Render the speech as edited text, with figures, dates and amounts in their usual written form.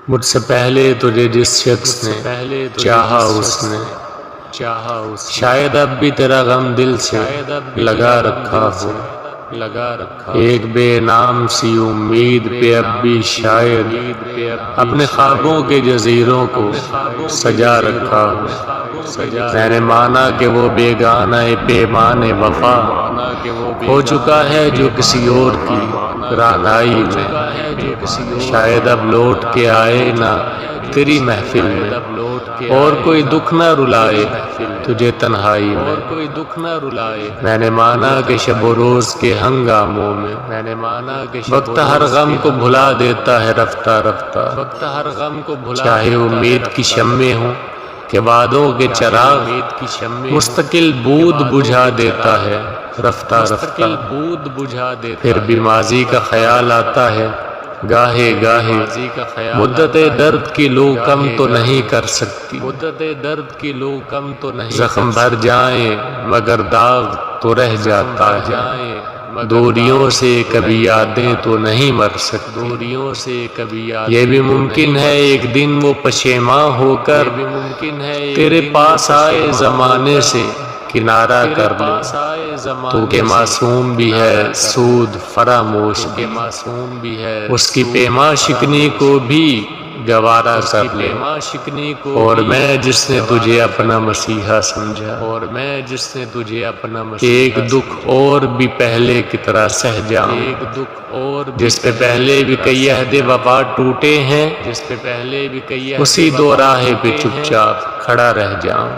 مجھ سے پہلے تجھے جس شخص نے چاہا اس نے شاید اب بھی تیرا غم دل سے لگا رکھا ہو، ایک بے نام سی امید پہ اب بھی شاید اپنے خوابوں کے جزیروں کو سجا رکھا ہو۔ میں نے مانا کہ وہ بیگانہ پیمان وفا ہو چکا ہے جو کسی اور کی رہنائی میں، شاید اب لوٹ کے آئے نہ تیری محفل میں، اور کوئی دکھ نہ رلائے تجھے تنہائی میں۔ میں نے مانا کہ شب و روز کے ہنگاموں میں وقت ہر غم کو بھلا دیتا ہے رفتہ رفتہ، چاہے امید کی شمع ہوں کہ وعدوں کے چراغ مستقل بود بجھا دیتا ہے رفتہ رفتہ۔ پھر بھی ماضی کا خیال آتا ہے گاہے گاہے، مدت درد کی لو کم تو نہیں کر سکتی، زخم بھر جائیں مگر داغ تو رہ جاتا ہے، دوریوں سے کبھی یادیں تو نہیں مر سکتی۔ یہ بھی ممکن ہے ایک دن وہ پشیماں ہو کر تیرے پاس آئے زمانے سے کنارہ کر لے، تو کہ معصوم بھی ہے سود فراموش بھی، اس کی پیما شکنی کو بھی گوارا کر لے، اور میں جس نے تجھے اپنا مسیحا سمجھا، ایک دکھ اور بھی پہلے کی طرح سہ جاؤں، جس پہ پہلے بھی کئی عہد وفا ٹوٹے ہیں، اسی دو راہ پہ چپ چاپ کھڑا رہ جاؤں۔